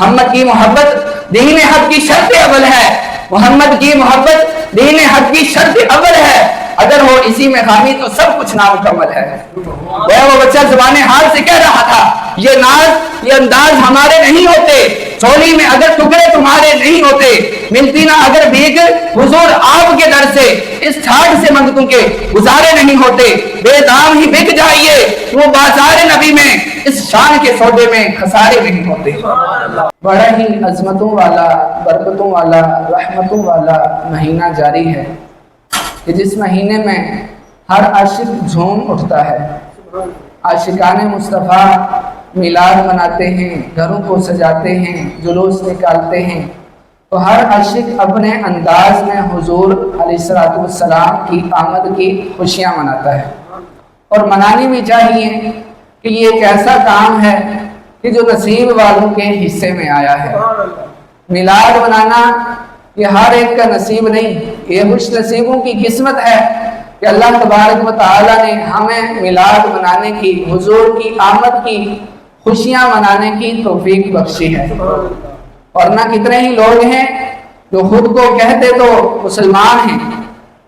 محمد کی محبت دین حق کی شرط اول ہے، محمد کی محبت دین حق کی شرط اول ہے، اگر ہو اسی میں خامی تو سب کچھ نامکمل ہے۔ وہ بچہ زبان حال سے کہہ رہا تھا یہ ناز یہ انداز ہمارے نہیں ہوتے، چولی میں اگر ٹکڑے تمہارے نہیں ہوتے، ملتی نہ اگر بھیگ حضور آپ کے در سے، اس ٹھاٹ سے منگتوں کے گزارے نہیں ہوتے، بے دام ہی بک جائیے وہ بازار نبی میں، اس شان کے سودے میں خسارے نہیں ہوتے۔ بڑا ہی عظمتوں والا، برکتوں والا، رحمتوں والا مہینہ جاری ہے کہ جس مہینے میں ہر عاشق جھوم اٹھتا ہے۔ عاشقان مصطفیٰ میلاد مناتے ہیں، گھروں کو سجاتے ہیں، جلوس نکالتے ہیں، تو ہر عاشق اپنے انداز میں حضور علیہ السلام کی آمد کی خوشیاں مناتا ہے، اور منانی بھی چاہیے کہ یہ ایک ایسا کام ہے کہ جو نصیب والوں کے حصے میں آیا ہے۔ میلاد منانا یہ ہر ایک کا نصیب نہیں، یہ خوش نصیبوں کی قسمت ہے کہ اللہ تبارک و تعالیٰ نے ہمیں میلاد منانے کی، حضور کی آمد کی خوشیاں منانے کی توفیق بخشی ہے۔ اور نہ کتنے ہی لوگ ہیں جو خود کو کہتے تو مسلمان ہیں،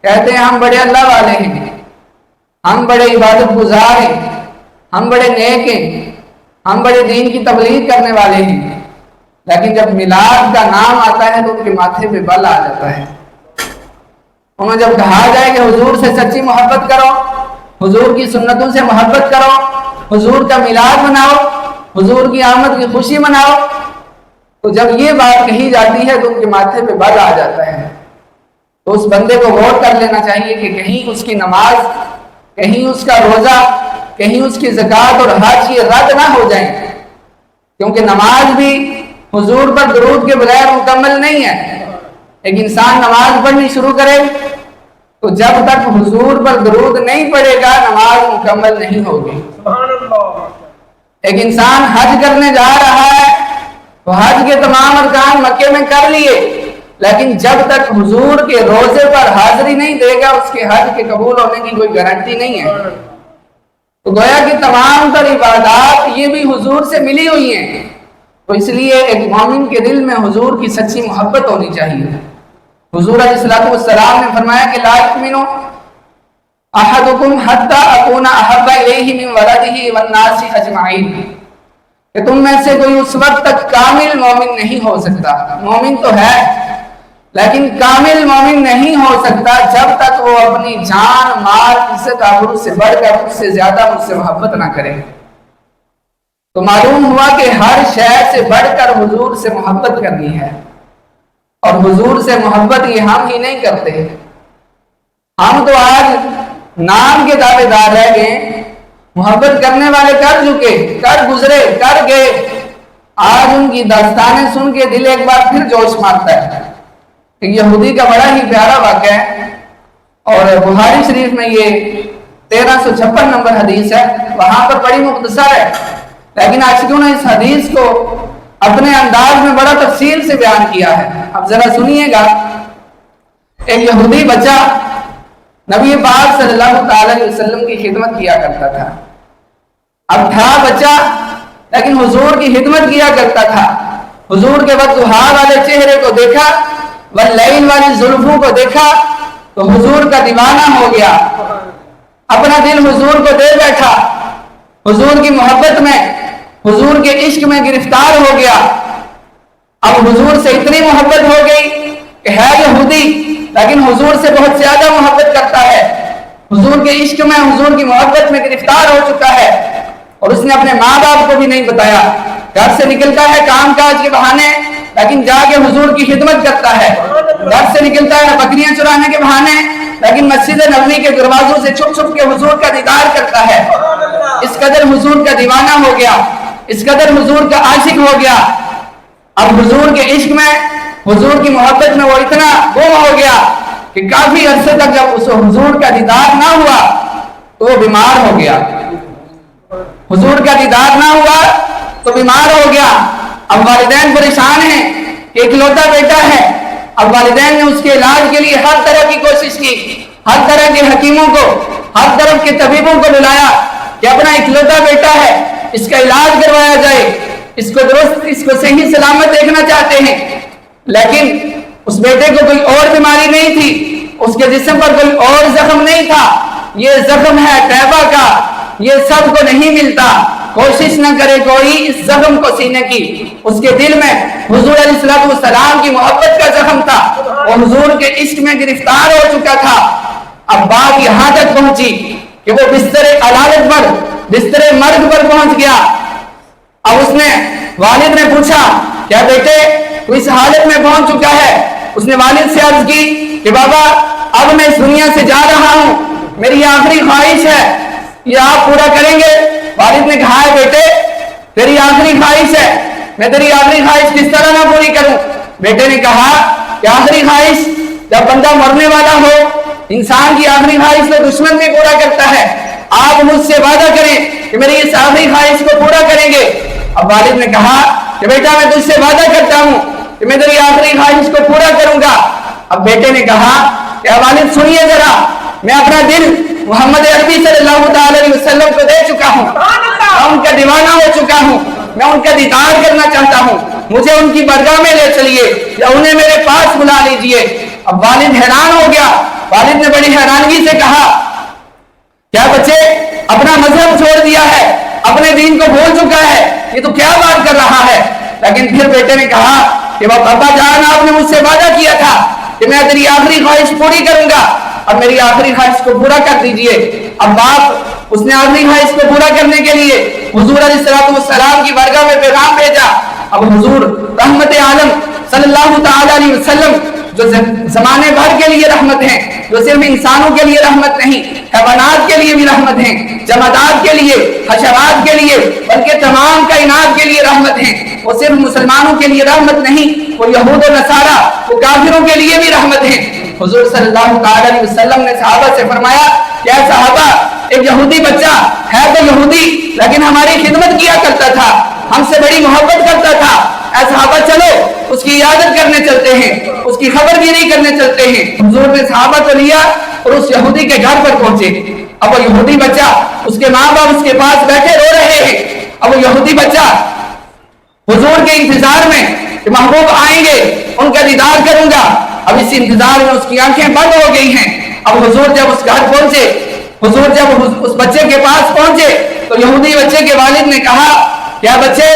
کہتے ہیں ہم بڑے اللہ والے ہیں، ہم بڑے عبادت گزار ہیں، ہم بڑے نیک ہیں، ہم بڑے دین کی تبلیغ کرنے والے ہیں، لیکن جب میلاد کا نام آتا ہے تو ان کے ماتھے پہ بل آ جاتا ہے۔ انہیں جب کہا جائے کہ حضور سے سچی محبت کرو، حضور کی سنتوں سے محبت کرو، حضور کا میلاد مناؤ، حضور کی آمد کی خوشی مناؤ، تو جب یہ بات کہی جاتی ہے تو ان کے ماتھے پہ بل آ جاتا ہے۔ تو اس بندے کو غور کر لینا چاہیے کہ کہیں اس کی نماز، کہیں اس کا روزہ، کہیں اس کی زکوٰۃ اور حج یہ رد نہ ہو جائیں، کیونکہ نماز بھی حضور پر درود کے بغیر مکمل نہیں ہے۔ ایک انسان نماز پڑھنی شروع کرے تو جب تک حضور پر درود نہیں پڑھے گا نماز مکمل نہیں ہوگی۔ ایک انسان حج کرنے جا رہا ہے تو حج کے تمام ارکان مکے میں کر لیے، لیکن جب تک حضور کے روزے پر حاضری نہیں دے گا اس کے حج کے قبول ہونے کی کوئی گارنٹی نہیں ہے۔ تو گویا کہ تمام تر عبادات یہ بھی حضور سے ملی ہوئی ہیں، تو اس لیے ایک مومن کے دل میں حضور کی سچی محبت ہونی چاہیے۔ حضور علیہ السلام نے فرمایا کہ لا یؤمن احدکم حتی اکون احب الیہ من ولدہ والناس اجمعین، کہ تم میں سے کوئی اس وقت تک کامل مومن نہیں ہو سکتا، مومن تو ہے لیکن کامل مومن نہیں ہو سکتا جب تک وہ اپنی جان، مال، عزت آبرو سے بڑھ کر مجھ سے زیادہ مجھ سے محبت نہ کرے۔ تو معلوم ہوا کہ ہر شے سے بڑھ کر حضور سے محبت کرنی ہے، اور حضور سے محبت یہ ہم ہی نہیں کرتے، ہم تو آج نام کے دعوے دار رہ گئے، محبت کرنے والے کر چکے، کر گزرے، کر گئے، آج ان کی داستانیں سن کے دل ایک بار پھر جوش مارتا ہے۔ یہودی کا بڑا ہی پیارا واقعہ ہے، اور بخاری شریف میں یہ 1356 نمبر حدیث ہے، وہاں پر بڑی مختصر ہے، لیکن عاشقوں نے اس حدیث کو اپنے انداز میں بڑا تفصیل سے بیان کیا ہے۔ اب ذرا سنیے گا۔ ایک یہودی بچہ نبی پاک صلی اللہ علیہ وسلم کی خدمت کیا کرتا تھا۔ اب تھا بچہ لیکن حضور کی خدمت کیا کرتا تھا۔ حضور کے وقت ضحیٰ والے چہرے کو دیکھا، واللیل والی زلفوں کو دیکھا تو حضور کا دیوانہ ہو گیا، اپنا دل حضور کو دے بیٹھا، حضور کی محبت میں، حضور کے عشق میں گرفتار ہو گیا۔ اب حضور سے اتنی محبت ہو گئی کہ ہے یہودی لیکن حضور سے بہت زیادہ محبت کرتا ہے، حضور کے عشق میں، حضور کی محبت میں گرفتار ہو چکا ہے، اور اس نے اپنے ماں باپ کو بھی نہیں بتایا۔ گھر سے نکلتا ہے کام کاج کے بہانے لیکن جا کے حضور کی خدمت کرتا ہے، گھر سے نکلتا ہے بکریاں چرانے کے بہانے لیکن مسجد نبوی کے دروازوں سے چھپ چھپ کے حضور کا دیدار کرتا ہے۔ اس قدر حضور کا دیوانہ ہو گیا، اس قدر حضور کا عاشق ہو گیا۔ اب حضور کے عشق میں، حضور کی محبت میں وہ اتنا گم ہو گیا کہ کافی عرصے تک جب اس حضور کا دیدار نہ ہوا تو وہ بیمار ہو گیا۔ حضور کا دیدار نہ ہوا تو بیمار ہو گیا۔ اب والدین پریشان ہیں کہ اکلوتا بیٹا ہے۔ اب والدین نے اس کے علاج کے لیے ہر طرح کی کوشش کی، ہر طرح کے حکیموں کو، ہر طرح کے طبیبوں کو بلایا کہ اپنا اکلوتا بیٹا ہے، اس کا علاج کروایا جائے۔ اس کو درست، اس کو صحیح سلامت دیکھنا چاہتے ہیں، لیکن اس بیٹے کو کوئی اور بیماری نہیں تھی، اس کے جسم پر کوئی اور زخم نہیں تھا، یہ زخم ہے طیبہ کا، یہ سب کو نہیں ملتا، کوشش نہ کرے کوئی اس زخم کو سینے کی۔ اس کے دل میں حضور علیہ السلام کی محبت کا زخم تھا، وہ حضور کے عشق میں گرفتار ہو چکا تھا۔ اب بات یہاں تک پہنچی کہ وہ بستر علالت پر، بستر مرگ پر پہنچ گیا۔ اب اس نے والد نے پوچھا، کیا بیٹے تو اس حالت میں پہنچ چکا ہے؟ اس نے والد سے عرض کی کہ بابا اب میں اس دنیا سے جا رہا ہوں، میری آخری خواہش ہے، یہ آپ پورا کریں گے؟ والد نے کہا ہے بیٹے تیری آخری خواہش ہے، میں تیری آخری خواہش کس طرح نہ پوری کروں؟ بیٹے نے کہا کہ آخری خواہش جب بندہ مرنے والا ہو، انسان کی آخری خواہش تو دشمن بھی پورا کرتا ہے، آپ مجھ سے وعدہ کریں کہ میری اس آخری خواہش کو پورا کریں گے۔ اب والد نے کہا کہ بیٹا میں تجھ سے وعدہ کرتا ہوں کہ میں تیری آخری خواہش کو پورا کروں گا۔ اب بیٹے نے کہا کہ والد سنیے ذرا، میں اپنا دل محمد عربی صلی اللہ تعالی علیہ وسلم کو دے چکا ہوں، میں ان کا دیوانہ ہو چکا ہوں، میں ان کا دیدار کرنا چاہتا ہوں، مجھے ان کی برگاہ میں لے چلیے یا انہیں میرے پاس بلا لیجئے۔ اب والد حیران ہو گیا، والد نے بڑی حیرانگی سے کہا کیا بچے اپنا مذہب چھوڑ دیا ہے، اپنے دین کو بھول چکا ہے، یہ تو کیا بات کر رہا ہے؟ لیکن پھر بیٹے نے کہا کہ ابا جان آپ نے مجھ سے وعدہ کیا تھا کہ میں تیری آخری خواہش پوری کروں گا، اب میری آخری خواہش کو پورا کر دیجئے۔ اب باپ اس نے آخری خواہش کو پورا کرنے کے لیے حضور علیہ السلام کی بارگاہ میں پیغام بھیجا۔ اب حضور رحمت عالم صلی اللہ تعالی علیہ وسلم جو زمانے بھر کے لیے رحمت ہیں، جو صرف انسانوں کے لیے رحمت نہیں، حیوانات کے لیے بھی رحمت ہیں، جمادات کے لیے، حشرات کے لیے، بلکہ تمام کائنات کے لیے رحمت ہیں۔ وہ صرف مسلمانوں کے لیے رحمت نہیں، وہ یہود و نصارہ، وہ کافروں کے لیے بھی رحمت ہیں۔ حضور صلی اللہ علیہ وسلم نے صحابہ سے فرمایا کہ اے صحابہ ایک یہودی بچہ ہے تو یہودی لیکن ہماری خدمت کیا کرتا تھا، ہم سے بڑی محبت کرتا تھا، اے صحابہ چلو اس کی عیادت کرنے چلتے ہیں، اس کی خبر گیری کرنے چلتے ہیں۔ حضور نے صحابہ کو لیا اور اس یہودی کے گھر پر پہنچے۔ اب وہ یہودی بچہ، اس کے ماں باپ اس کے پاس بیٹھے رو رہے ہیں، اب وہ یہودی بچہ حضور کے انتظار میں کہ محبوب آئیں گے، ان کا دیدار کروں گا، اب اس انتظار میں اس کی آنکھیں بند ہو گئی ہیں۔ اب حضور جب اس گھر پہنچے، حضور جب اس بچے کے پاس پہنچے تو یہودی بچے کے والد نے کہا کیا بچے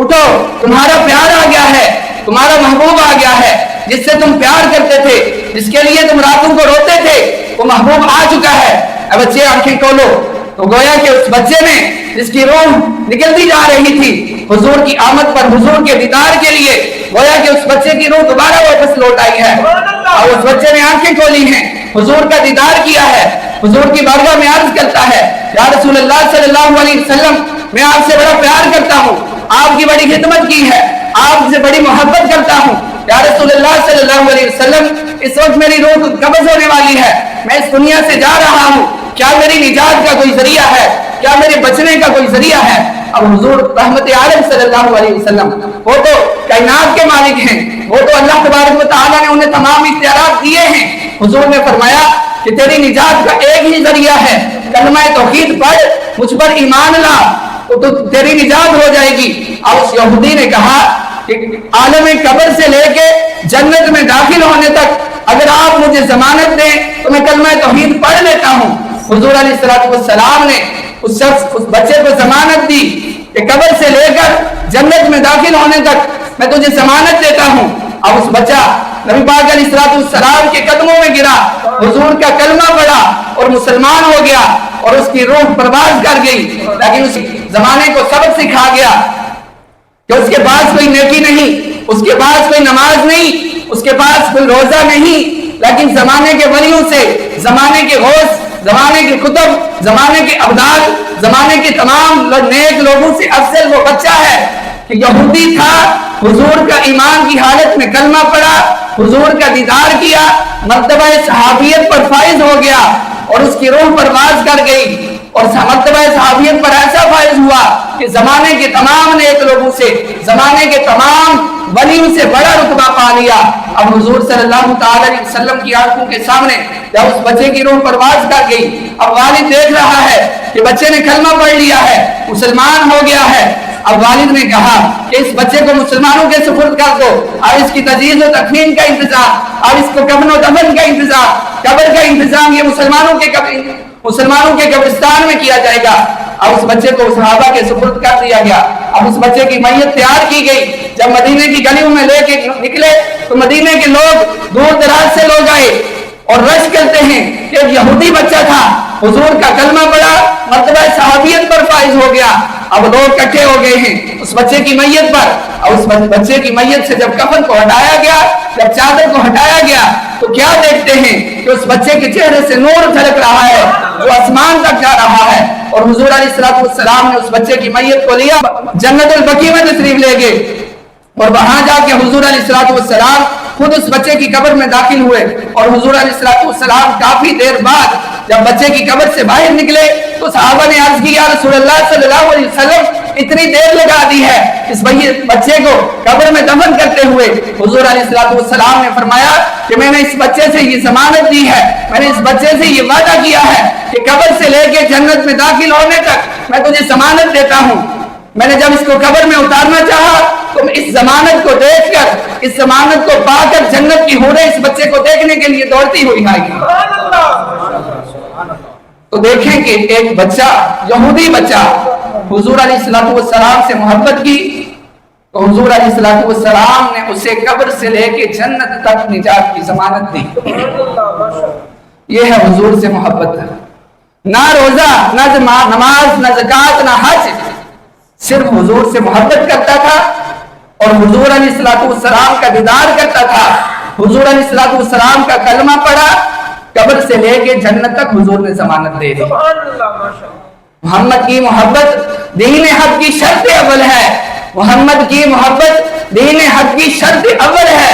اٹھو، تمہارا پیار آ گیا ہے، تمہارا محبوب آ گیا ہے، جس سے تم پیار کرتے تھے، جس کے لیے تم راتوں کو روتے تھے، وہ محبوب آ چکا ہے۔ اے بچے آنکھیں کھولو۔ تو گویا کہ اس بچے نے جس کی روح نکلتی جا رہی تھی حضور کی آمد پر، حضور کے دیدار کے لیے، گویا کہ اس بچے کی روح دوبارہ واپس لوٹ آئی ہے اور اس بچے نے آنکھیں کھولی ہیں، حضور کا دیدار کیا ہے، حضور کی بارگاہ میں عرض کرتا ہے یا رسول اللہ صلی اللہ علیہ وسلم میں آپ سے بڑا پیار کرتا ہوں، آپ کی بڑی خدمت کی ہے، آپ سے بڑی محبت کرتا ہوں یا رسول اللہ صلی اللہ علیہ وسلم اس وقت میری روح قبض ہونے والی ہے، میں اس دنیا سے جا رہا ہوں، کیا میری نجات کا کوئی ذریعہ ہے، کیا میرے بچنے کا کوئی ذریعہ ہے؟ اب حضور رحمت عالم صلی اللہ علیہ وسلم وہ تو کائنات کے مالک ہیں، وہ تو اللہ تبارک و تعالیٰ نے انہیں تمام اختیارات دیے ہیں۔ حضور نے فرمایا کہ تیری نجات کا ایک ہی ذریعہ ہے، کلمہ توحید پڑھ، مجھ پر ایمان لا تو تیری نجات ہو جائے گی۔ اور اس یہودی نے کہا کہ عالم قبر سے لے کے جنت میں داخل ہونے تک اگر آپ مجھے ضمانت دیں تو میں کلمہ توحید پڑھ لیتا ہوں۔ حضور علیہ السلام نے اس بچے کو ضمانت دی کہ قبر سے لے کر جنت میں داخل ہونے تک میں تجھے ضمانت دیتا ہوں۔ اب اس بچہ نبی پاک علیہ السلام کے قدموں میں گرا، حضور کا کلمہ پڑھا اور مسلمان ہو گیا اور اس کی روح پرواز کر گئی، لیکن اس زمانے کو سبق سکھا گیا کہ اس کے پاس کوئی نیکی نہیں، اس کے پاس کوئی نماز نہیں، اس کے پاس کوئی روزہ نہیں، لیکن زمانے کے ولیوں سے، زمانے کے غوث، زمانے کے کتب، زمانے کے ابدال، زمانے کے تمام نیک لوگوں سے افضل وہ بچہ ہے کہ یہودی تھا، حضور کا ایمان کی حالت میں کلمہ پڑھا، حضور کا دیدار کیا، مرتبہ صحابیت پر فائز ہو گیا اور اس کی روح پرواز کر گئی اور مرتبہ صحابیت پر ایسا فائز ہوا کہ زمانے کے تمام نیک لوگوں سے، زمانے کے تمام ولیوں سے بڑا رتبہ پا لیا۔ اب حضور صلی اللہ تعالی علیہ وسلم کی آنکھوں کے سامنے جب اس بچے کی روح پرواز کر گئی، اب والد دیکھ رہا ہے کہ بچے نے کلمہ پڑھ لیا ہے، مسلمان ہو گیا ہے۔ اب والد نے کہا کہ اس بچے کو مسلمانوں کے سپرد کر دو اور اس کی تجہیز و تکفین کا انتظام اور اس کو کفن و دفن کا انتظام، قبر کا انتظام یہ مسلمانوں کے قبرستان میں کیا جائے گا۔ اب اس بچے کو صحابہ کے سپرد کر دیا گیا۔ اب اس بچے کی میت تیار کی گئی۔ جب مدینے کی گلیوں میں لے کے نکلے تو مدینے کے لوگ دور دراز سے لوگ آئے اور رش کرتے ہیں کہ ایک یہودی بچہ تھا، حضور کا کلمہ پڑھا، مرتبہ صحابیت پر فائز ہو گیا۔ اب لوگ اکٹھے ہو گئے ہیں اس بچے کی میت پر، اور اس بچے کی میت سے جب کفن کو ہٹایا گیا، جب چادر کو ہٹایا گیا تو کیا دیکھتے ہیں کہ اس بچے کے چہرے سے نور جھلک رہا ہے جو آسمان تک جا رہا ہے۔ اور حضور علیہ السلام نے اس بچے کی میت کو لیا، جنت البقیع میں تشریف لے گئے اور وہاں جا کے حضور علیہ السلام خود اس بچے کی قبر میں داخل ہوئے۔ اور حضور علیہ السلام کافی دیر بعد جب بچے کی قبر سے باہر نکلے تو صحابہ نے عرض کی، یا رسول اللہ صلی اللہ علیہ وسلم اتنی دیر لگا دی ہے اس بچے کو قبر میں دفن کرتے ہوئے۔ حضور علیہ السلام نے فرمایا کہ میں نے اس بچے سے یہ ضمانت دی ہے، میں نے اس بچے سے یہ وعدہ کیا ہے کہ قبر سے لے کے جنت میں داخل ہونے تک میں تجھے ضمانت دیتا ہوں۔ میں نے جب اس کو قبر میں اتارنا چاہا تو اس ضمانت کو دیکھ کر، اس ضمانت کو پا کر جنت کی حوریں اس بچے کو دیکھنے کے لیے دوڑتی ہوئی آئیں گی۔ تو دیکھیں کہ ایک بچہ، یہودی بچہ، حضور علیہ السلام سے محبت کی تو حضور علیہ السلام نے اسے قبر سے لے کے جنت تک نجات کی ضمانت دی۔ یہ ہے حضور سے محبت۔ نہ روزہ، نہ نماز، نہ زکوٰۃ، نہ حج، صرف حضور سے محبت کرتا تھا اور حضور علیہ السلام کا دیدار کرتا تھا۔ حضور علیہ السلام کا کلمہ پڑھا، قبر سے لے کے جنت تک حضور نے ضمانت دے دی۔ محمد کی محبت دین حق کی شرط اول ہے، محمد کی محبت دین حق کی شرط اول ہے،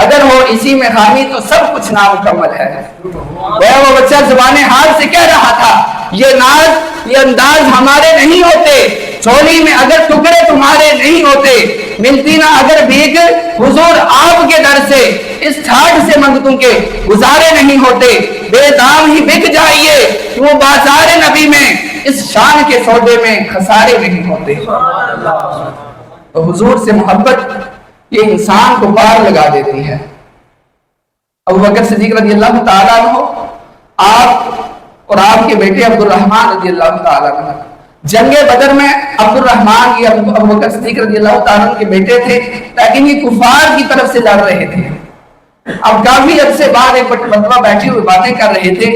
اگر ہو اسی میں خامی تو سب کچھ نامکمل ہے۔ وہ بچہ زبان حال سے کہہ رہا تھا، یہ ناز، یہ انداز ہمارے نہیں ہوتے، چولی میں اگر ٹکڑے تمہارے نہیں ہوتے، ملتی نہ اگر بھیگ حضور آپ کے در سے، اس ٹھاٹ سے منگتوں کے گزارے نہیں ہوتے، بے دام ہی بک جائیے وہ بازار نبی میں، اس شان کے سودے میں خسارے نہیں ہوتے۔ تو حضور سے محبت یہ انسان کو پار لگا دیتی ہے۔ ابوبکر صدیق رضی اللہ تعالیٰ عنہ، آپ اور آپ کے بیٹے عبد الرحمن رضی اللہ تعالیٰ عنہ، جنگ بدر میں عبد الرحمن یہ ابوبکر صدیق رضی اللہ تعالیٰ عنہ کے بیٹے تھے، لیکن یہ کفار کی طرف سے لڑ رہے تھے۔ اب کافی عرصے بعد ایک مرتبہ بیٹھے ہوئے باتیں کر رہے تھے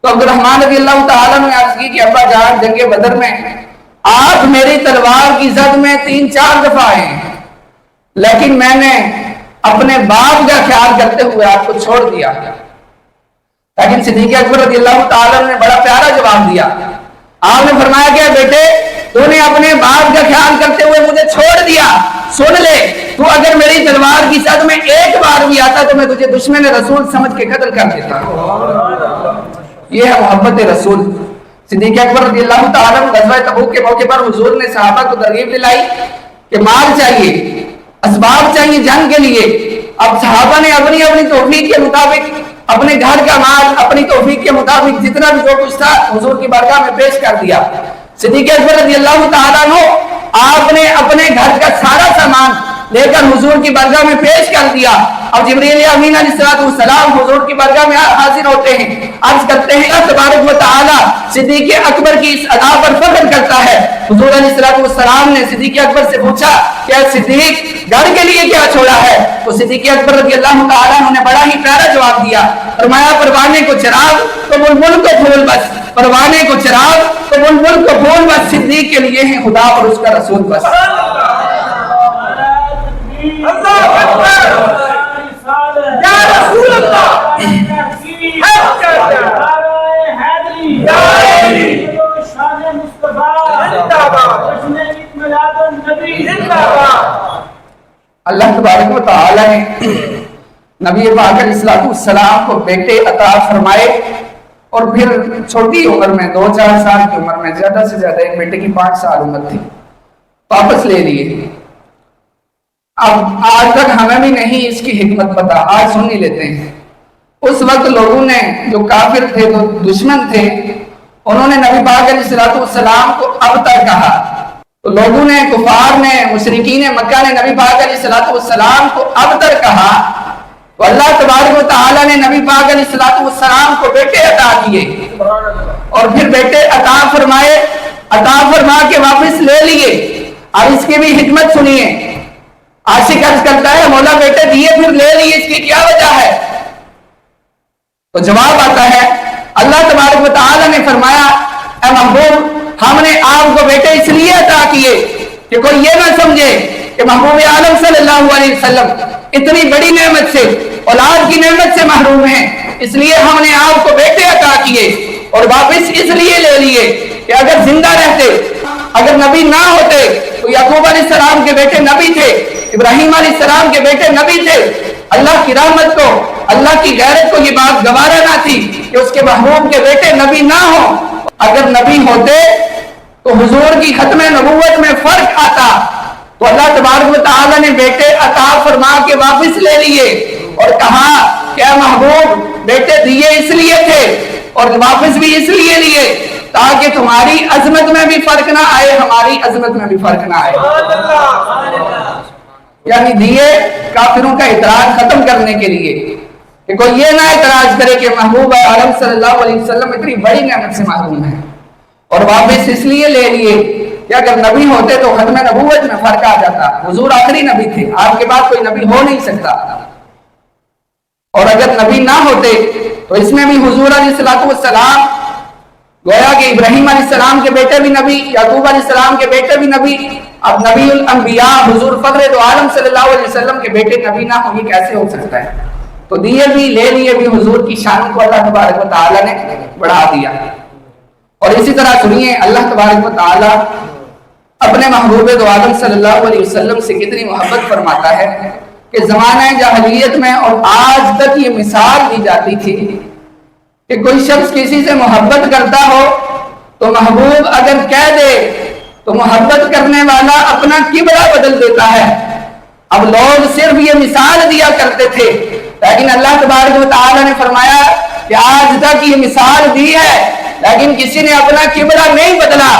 تو عبد الرحمن رضی اللہ تعالیٰ نے عرض کی کہ ابا جان، جنگ بدر میں آپ میری تلوار کی زد میں 3-4 دفعہ آئے ہیں، لیکن میں نے اپنے باپ کا خیال کرتے ہوئے آپ کو چھوڑ دیا۔ لیکن صدیق اکبر رضی اللہ تعالیٰ نے بڑا پیارا جواب دیا۔ آپ نے فرمایا کہ بیٹے، تو نے اپنے باپ کا خیال کرتے ہوئے مجھے چھوڑ دیا، سن لے، تو اگر میری تلوار کی زد میں ایک بار بھی آتا تو میں تجھے دشمن رسول سمجھ کے قتل کر دیتا۔ یہ ہے محبت رسول۔ صدیق اکبر رضی اللہ تعالیٰ غزوہ تبوک کے موقع پر حضور نے صحابہ کو ترغیب دلائی کہ مال چاہیے، اسباب چاہیے جنگ کے لیے۔ اب صحابہ نے اپنی توفیق کے مطابق اپنے گھر کا مال اپنی توفیق کے مطابق جتنا بھی جو کچھ تھا حضور کی بارگاہ میں پیش کر دیا۔ صدیق اکبر رضی اللہ تعالیٰ عنہ آپ نے اپنے گھر کا سارا سامان لے کر حضور کی بارگاہ میں پیش کر دیا۔ اب جبریل امین علیہ السلام حضور کی بارگاہ میں حاضر ہوتے ہیں، عرض کرتے ہیں اللہ تبارک و تعالی صدیق اکبر کی اس ادا پر فخر کرتا ہے۔ حضور علیہ السلام نے صدیق اکبر سے پوچھا کہ صدیق گھر کے لیے کیا چھوڑا ہے؟ تو صدیق اکبر رضی اللہ تعالیٰ عنہ نے بڑا ہی پیارا جواب دیا، فرمایا پروانے کو چراغ تو بلبل کو پھول بس، پروانے کو چراغ تو بلبل کو پھول بس، صدیق کے لیے ہے خدا اور اس کا رسول بس۔ اللہ اکبر یا رسول اللہ، اللہ تبارک و تعالی نے نبی پاک علیہ السلام کو بیٹے عطا فرمائے اور پھر چھوٹی عمر میں 2-4 سال کی عمر میں زیادہ سے زیادہ ایک بیٹے کی 5 سال عمر تھی، واپس لے لیے۔ اب آج تک ہمیں بھی نہیں اس کی حکمت پتا، آج سن ہی لیتے ہیں۔ اس وقت لوگوں نے جو کافر تھے، جو دشمن تھے، انہوں نے نبی پاک علیہ السلام کو اب تک کہا تو لوگوں نے، کفار نے، مشرکین مکہ نے نبی پاک علیہ الصلوۃ والسلام کو ابتر کہا، تو اللہ تبارک و تعالیٰ نے نبی پاک علیہ الصلوۃ والسلام کو بیٹے عطا کیے، اور پھر بیٹے عطا فرمائے، عطا فرما کے واپس لے لیے۔ اب اس کی بھی حکمت سنیے۔ عاشق عرض کرتا ہے مولا بیٹے دیے پھر لے لیے، اس کی کیا وجہ ہے؟ تو جواب آتا ہے اللہ تبارک و تعالیٰ نے فرمایا اے محبوب ہم نے آپ کو بیٹے اس لیے عطا کیے کہ کوئی یہ نہ سمجھے کہ محبوب عالم صلی اللہ علیہ وسلم اتنی بڑی نعمت سے، اولاد کی نعمت سے محروم ہیں، اس لیے ہم نے آپ کو بیٹے عطا کیے اور واپس اس لیے لے لیے کہ اگر زندہ رہتے، اگر نبی نہ ہوتے تو یعقوب علیہ السلام کے بیٹے نبی تھے، ابراہیم علیہ السلام کے بیٹے نبی تھے۔ اللہ کی رحمت کو، اللہ کی غیرت کو یہ بات گوارا نہ تھی کہ اس کے محبوب کے بیٹے نبی نہ ہوں۔ اگر نبی ہوتے تو حضور کی ختم نبوت میں فرق آتا، تو اللہ تبارک و تعالیٰ نے بیٹے عطا فرما کے واپس لے لیے اور کہا کہ اے محبوب بیٹے دیے اس لیے تھے اور واپس بھی اس لیے لیے تاکہ تمہاری عظمت میں بھی فرق نہ آئے، ہماری عظمت میں بھی فرق نہ آئے۔ یعنی دیے کافروں کا اعتراض ختم کرنے کے لیے کہ کوئی یہ نہ اعتراض کرے کہ محبوب عالم صلی اللہ علیہ وسلم اتنی بڑی نعمت سے محروم ہے، اور واپس اس لیے لے لیے کہ اگر نبی ہوتے تو ختم نبوت میں فرق آ جاتا، حضور آخری نبی تھے، آپ کے بعد کوئی نبی ہو نہیں سکتا، اور اگر نبی نہ ہوتے تو اس میں بھی حضور علیہ السلام گویا کہ ابراہیم علیہ السلام کے بیٹے بھی نبی، یعقوب علیہ السلام کے بیٹے بھی نبی، اب نبی الانبیاء حضور فخر دو عالم صلی اللہ علیہ وسلم کے بیٹے نبی نہ ہوں، یہ کیسے ہو سکتا ہے؟ تو دیے بھی لے لیے بھی، حضور کی شان کو اللہ تبارک و تعالیٰ نے بڑھا دیا۔ اور اسی طرح سنیے اللہ تبارک و تعالیٰ اپنے محبوب دو عالم صلی اللہ علیہ وسلم سے کتنی محبت فرماتا ہے کہ زمانہ جاہلیت میں اور آج تک یہ مثال دی جاتی تھی کہ کوئی شخص کسی سے محبت کرتا ہو تو محبوب اگر کہہ دے تو محبت کرنے والا اپنا قبلہ بدل دیتا ہے۔ اب لوگ صرف یہ مثال دیا کرتے تھے، لیکن اللہ تبارک و تعالیٰ نے فرمایا کہ آج تک یہ مثال دی ہے لیکن کسی نے اپنا قبلہ نہیں بدلا۔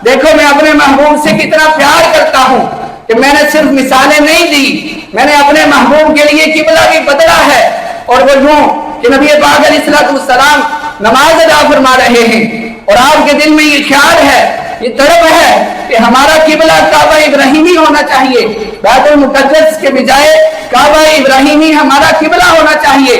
دیکھو میں اپنے محبوب سے کتنا پیار کرتا ہوں کہ میں نے صرف مثالیں نہیں دی، میں نے اپنے محبوب کے لیے قبلہ بھی بدلا ہے۔ اور وہ یوں کہ نبی پاک علیہ السلام نماز ادا فرما رہے ہیں اور آپ کے دل میں یہ خیال ہے، یہ طلب ہے کہ ہمارا قبلہ کعبہ ابراہیمی ہونا چاہیے، بیت المقدس کے بجائے کعبہ ابراہیمی ہمارا قبلہ ہونا چاہیے۔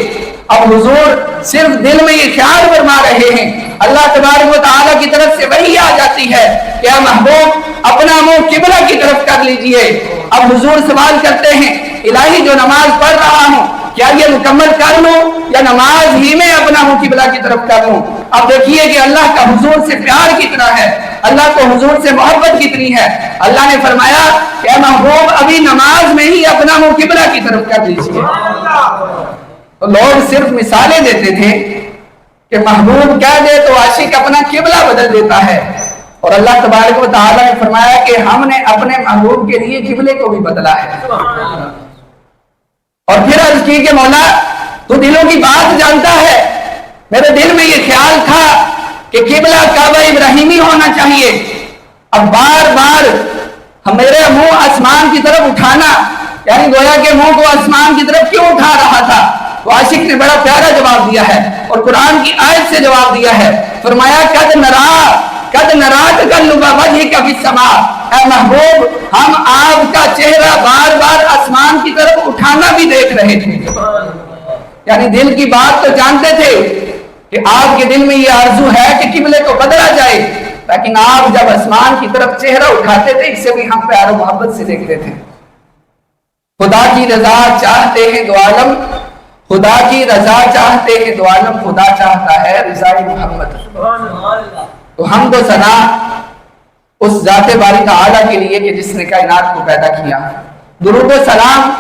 اب حضور صرف دل میں یہ خیال فرما رہے ہیں، اللہ تبارک و تعالیٰ کی طرف سے وحی آ جاتی ہے کہ اے محبوب اپنا منہ قبلہ کی طرف کر لیجئے۔ اب حضور سوال کرتے ہیں الہی جو نماز پڑھ رہا ہوں کیا یہ مکمل کر لوں یا نماز ہی میں اپنا منہ قبلہ کی طرف کر لوں؟ اب دیکھیے کہ اللہ کا حضور سے پیار کتنا ہے، اللہ کو حضور سے محبت کتنی ہے۔ اللہ نے فرمایا کہ اے محبوب ابھی نماز میں ہی اپنا منہ قبلہ کی طرف کر لیجئے۔ تو لوگ صرف مثالیں دیتے تھے کہ محبوب کہہ دے تو عاشق اپنا قبلہ بدل دیتا ہے، اور اللہ تبارک و تعالیٰ نے فرمایا کہ ہم نے اپنے محبوب کے لیے قبلے کو بھی بدلا ہے۔ اور پھر عرض کی کہ مولا تو دلوں کی بات جانتا ہے، میرے دل میں یہ خیال تھا کہ قبلہ کعبہ ابراہیمی ہونا چاہیے، اب بار بار میرے منہ آسمان کی طرف اٹھانا، یعنی گویا کہ منہ کو آسمان کی طرف کیوں اٹھا رہا تھا؟ تو عاشق نے بڑا پیارا جواب دیا ہے اور قرآن کی آیت سے جواب دیا ہے، فرمایا قد نرا تقلب وجهك في السماء، اے محبوب ہم آپ کا چہرہ بار بار آسمان کی طرف اٹھانا بھی دیکھ رہے تھے۔ یعنی دل کی بات تو جانتے تھے کہ آپ کے دل میں یہ آرزو ہے کہ قبلے کو بدلا جائے، لیکن آپ جب آسمان کی طرف چہرہ اٹھاتے تھے اسے بھی ہم پیار و محبت سے دیکھتے تھے۔ خدا کی رضا چاہتے ہیں دو عالم، خدا کی رضا چاہتے ہیں دو عالم، خدا چاہتا ہے رضا محمد۔ تو حمد و ثنا اس ذات باری تعالیٰ کے لیے کہ جس نے کائنات کو پیدا کیا، درود و سلام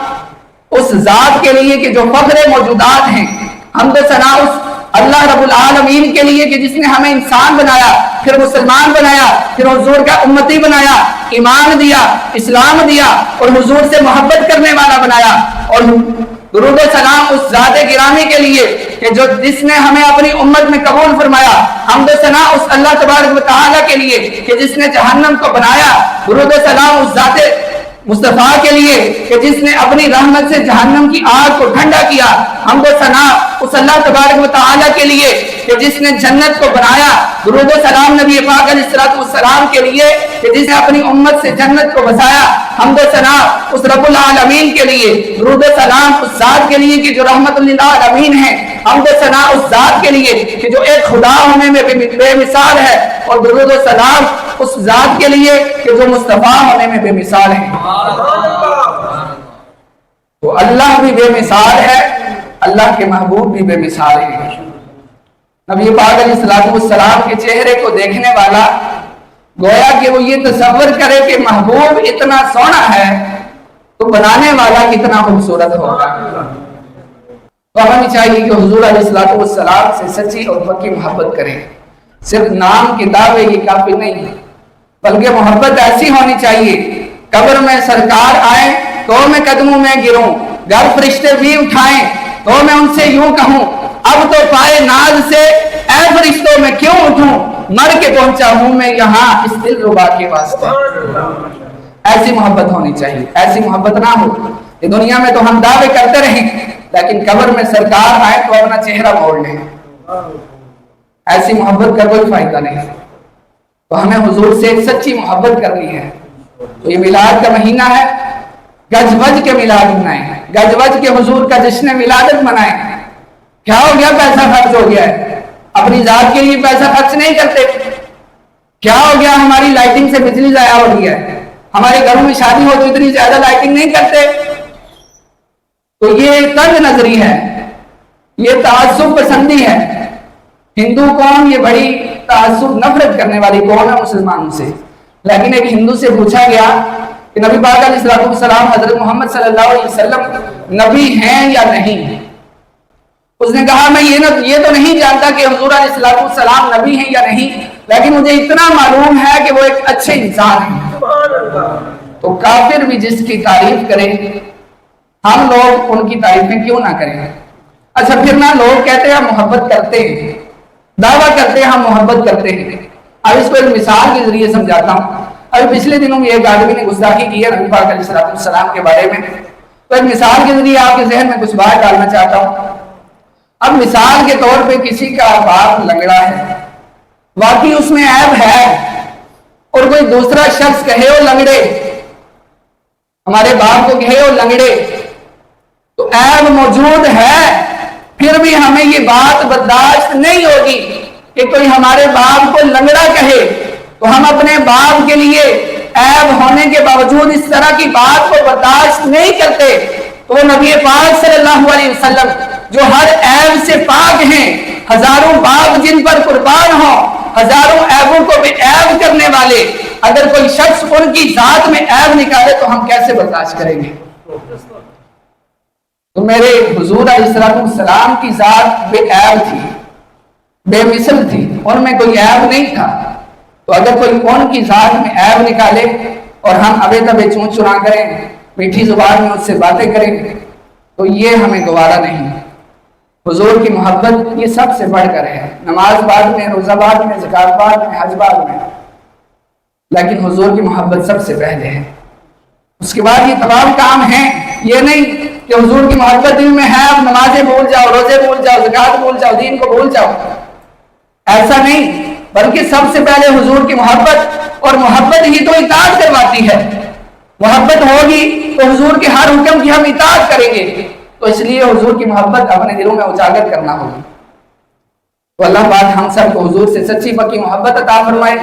اس ذات کے لیے کہ جو فخر موجودات ہیں، حمد و ثنا اس اللہ رب العالمین کے لیے کہ جس نے ہمیں انسان بنایا، پھر مسلمان بنایا، پھر حضور کا امتی بنایا، ایمان دیا، اسلام دیا اور حضور سے محبت کرنے والا بنایا۔ اور درود و سلام اس ذات گرامی کے لیے کہ جس نے ہمیں اپنی امت میں قبول فرمایا. حمد و ثنا اس اللہ تبارک و تعالیٰ کے لیے کہ جس نے جہنم کو بنایا. درود و سلام اس ذات مصطفیٰ کے لیے کہ جس نے اپنی رحمت سے جہنم کی آگ کو ٹھنڈا کیا. حمد و ثنا اس اللہ تبارک و تعالیٰ کے لیے کہ جس نے جنت کو بنایا. درود و سلام نبی پاک علیہ الصلوۃ والسلام کے لیے کہ جس نے اپنی امت سے جنت کو بسایا. حمد و ثنا اس رب العالمین کے لیے. درود و سلام اس ذات کے لیے کہ جو رحمت للعالمین ہے. حمد و ثنا اس ذات کے لیے کہ جو ایک خدا ہونے میں بے مثال ہے. اور درود و سلام اس ذات کے لیے کہ جو مصطفیٰ ہونے میں بے مثال ہے. تو اللہ بھی بے مثال ہے, اللہ کے محبوب بھی بے مثال ہے. نبی پاک علیہ الصلوۃ والسلام کے چہرے کو دیکھنے والا گویا کہ وہ یہ تصور کرے کہ محبوب اتنا سونا ہے تو بنانے والا کتنا خوبصورت ہوگا. تو ہمیں چاہیے کہ حضور علیہ الصلوۃ والسلام سے سچی اور پکی محبت کریں. صرف نام کے دعوے یہ کافی نہیں ہے, بلکہ محبت ایسی ہونی چاہیے قبر میں سرکار آئے تو میں قدموں میں گروں, گر فرشتے بھی اٹھائیں تو میں ان سے یوں کہوں اب تو پائے ناز سے اے فرشتوں میں کیوں اٹھوں, مر کے پہنچا ہوں میں یہاں اس دل ربا کے واسطے. ایسی محبت ہونی چاہیے. ایسی محبت نہ ہو کہ دنیا میں تو ہم دعوے کرتے رہیں لیکن قبر میں سرکار آئے تو اپنا چہرہ موڑ لیں. ایسی محبت کا کوئی فائدہ نہیں. تو ہمیں حضور سے ایک سچی محبت کرنی ہے. تو یہ میلاد کا مہینہ ہے, گج بج کے میلاد منائیں, گج بج کے حضور کا جشن ولادت منائیں. کیا ہو گیا؟ پیسہ خرچ ہو گیا ہے. اپنی ذات کے لیے پیسہ خرچ نہیں کرتے. کیا ہو گیا؟ ہماری لائٹنگ سے بجلی ضائع ہو گئی ہے. ہمارے گھروں میں شادی ہو تو اتنی زیادہ لائٹنگ نہیں کرتے. تو یہ تنگ نظری ہے, یہ تعصب پسندی ہے. ہندو قوم یہ بڑی تعصب نفرت کرنے والی قوم ہے مسلمانوں سے. لیکن ایک ہندو سے پوچھا گیا کہ نبی پاک علیہ الصلوۃ والسلام حضرت محمد صلی اللہ علیہ وسلم نبی ہیں یا نہیں. اس نے کہا میں یہ تو نہیں جانتا کہ حضور علیہ الصلوۃ والسلام نبی ہیں یا نہیں, لیکن مجھے اتنا معلوم ہے کہ وہ ایک اچھے انسان ہیں. تو کافر بھی جس کی تعریف کرے ہم لوگ ان کی تعریفیں کیوں نہ کریں. اچھا پھر نہ لوگ کہتے ہیں ہم محبت کرتے ہیں, دعویٰ کرتے ہیں ہم محبت کرتے ہیں. اب اس کو ایک مثال کے ذریعے سمجھاتا ہوں. ابھی پچھلے دنوں میں ایک آدمی نے گستاخی کی ہے نبی پاک علیہ الصلوۃ والسلام کے بارے میں. تو ایک مثال کے ذریعے آپ کے ذہن میں کچھ بات ڈالنا چاہتا ہوں. اب مثال کے طور پہ کسی کا باپ لنگڑا ہے, واقعی اس میں عیب ہے, اور کوئی دوسرا شخص کہے وہ لنگڑے, ہمارے باپ کو کہے وہ لنگڑے, تو عیب موجود ہے. پھر بھی ہمیں یہ بات برداشت نہیں ہوگی کہ کوئی ہمارے باپ کو لنگڑا کہے تو ہم اپنے باپ کے لیے عیب ہونے کے باوجود اس طرح کی بات کو برداشت نہیں کرتے. تو وہ نبی پاک صلی اللہ علیہ وسلم جو ہر عیب سے پاک ہیں, ہزاروں باپ جن پر قربان ہوں, ہزاروں عیبوں کو بے عیب کرنے والے, اگر کوئی شخص ان کی ذات میں عیب نکالے تو ہم کیسے برداشت کریں گے. تو میرے حضور علیہ الصلوۃ والسلام کی ذات بے عیب تھی, بے مثل تھی, ان میں کوئی عیب نہیں تھا. تو اگر کوئی ان کی ذات میں عیب نکالے اور ہم ابے تبے چون چنا کریں, میٹھی زبان میں اس سے باتیں کریں, تو یہ ہمیں گوارا نہیں. حضور کی محبت یہ سب سے بڑھ کر ہے. نماز بعد میں, روزہ بعد میں, زکات بعد میں, حج بعد میں, لیکن حضور کی محبت سب سے پہلے ہے. اس کے بعد یہ تمام کام ہیں. یہ نہیں کہ حضور کی محبت دل میں ہے اب نمازیں بھول جاؤ, روزے بھول جاؤ, زکات بھول جاؤ, دین کو بھول جاؤ, ایسا نہیں. بلکہ سب سے پہلے حضور کی محبت, اور محبت ہی تو اطاعت کرواتی ہے. محبت ہوگی تو حضور کے ہر حکم کی ہم اطاعت کریں گے. تو اس لیے حضور کی محبت اپنے دلوں میں اجاگر کرنا ہوگی. تو اللہ پاک ہم سب کو حضور سے سچی پکی محبت عطا فرمائے.